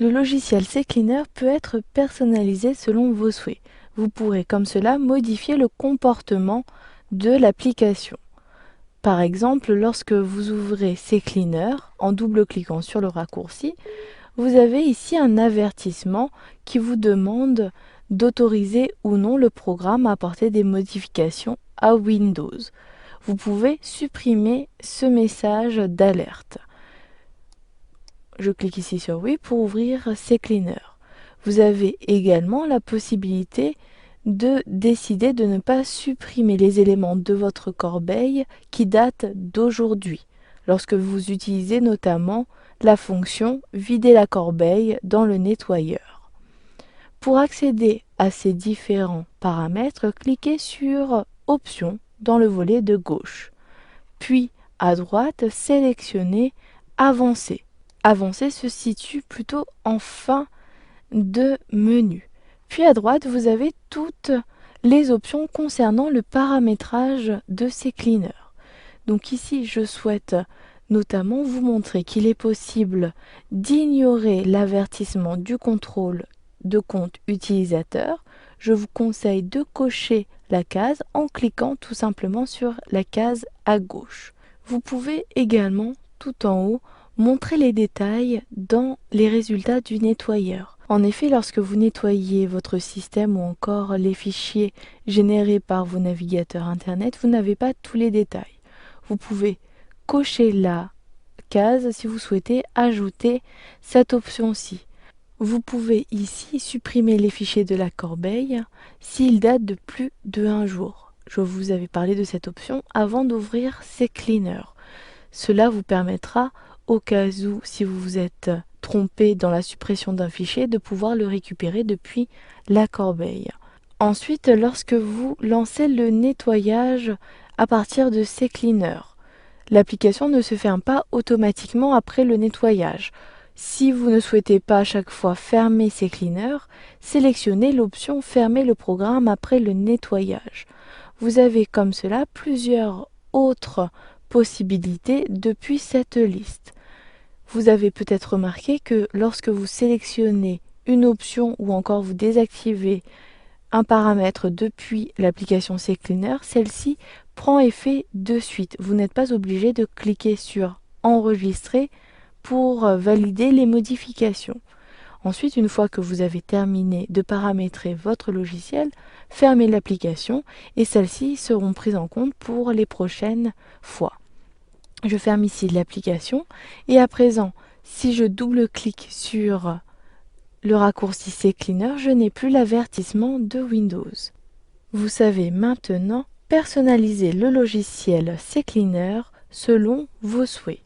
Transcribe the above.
Le logiciel CCleaner peut être personnalisé selon vos souhaits. Vous pourrez comme cela modifier le comportement de l'application. Par exemple, lorsque vous ouvrez CCleaner, en double-cliquant sur le raccourci, vous avez ici un avertissement qui vous demande d'autoriser ou non le programme à apporter des modifications à Windows. Vous pouvez supprimer ce message d'alerte. Je clique ici sur oui pour ouvrir CCleaner. Vous avez également la possibilité de décider de ne pas supprimer les éléments de votre corbeille qui datent d'aujourd'hui, lorsque vous utilisez notamment la fonction vider la corbeille dans le nettoyeur. Pour accéder à ces différents paramètres, cliquez sur Options dans le volet de gauche. Puis à droite, sélectionnez Avancer. Avancer se situe plutôt en fin de menu. Puis à droite, vous avez toutes les options concernant le paramétrage de CCleaner. Donc ici, je souhaite notamment vous montrer qu'il est possible d'ignorer l'avertissement du contrôle de compte utilisateur. Je vous conseille de cocher la case en cliquant tout simplement sur la case à gauche. Vous pouvez également, tout en haut, montrer les détails dans les résultats du nettoyeur. En effet, lorsque vous nettoyez votre système ou encore les fichiers générés par vos navigateurs Internet, vous n'avez pas tous les détails. Vous pouvez cocher la case si vous souhaitez ajouter cette option-ci. Vous pouvez ici supprimer les fichiers de la corbeille s'ils datent de plus de 1 jour. Je vous avais parlé de cette option avant d'ouvrir CCleaner. Cela vous permettra, au cas où, si vous vous êtes trompé dans la suppression d'un fichier, de pouvoir le récupérer depuis la corbeille. Ensuite, lorsque vous lancez le nettoyage à partir de CCleaner, l'application ne se ferme pas automatiquement après le nettoyage. Si vous ne souhaitez pas à chaque fois fermer CCleaner, sélectionnez l'option Fermer le programme après le nettoyage. Vous avez comme cela plusieurs autres possibilités depuis cette liste. Vous avez peut-être remarqué que lorsque vous sélectionnez une option ou encore vous désactivez un paramètre depuis l'application CCleaner, celle-ci prend effet de suite. Vous n'êtes pas obligé de cliquer sur Enregistrer pour valider les modifications. Ensuite, une fois que vous avez terminé de paramétrer votre logiciel, fermez l'application et celles-ci seront prises en compte pour les prochaines fois. Je ferme ici l'application et à présent, si je double-clique sur le raccourci CCleaner, je n'ai plus l'avertissement de Windows. Vous savez maintenant personnaliser le logiciel CCleaner selon vos souhaits.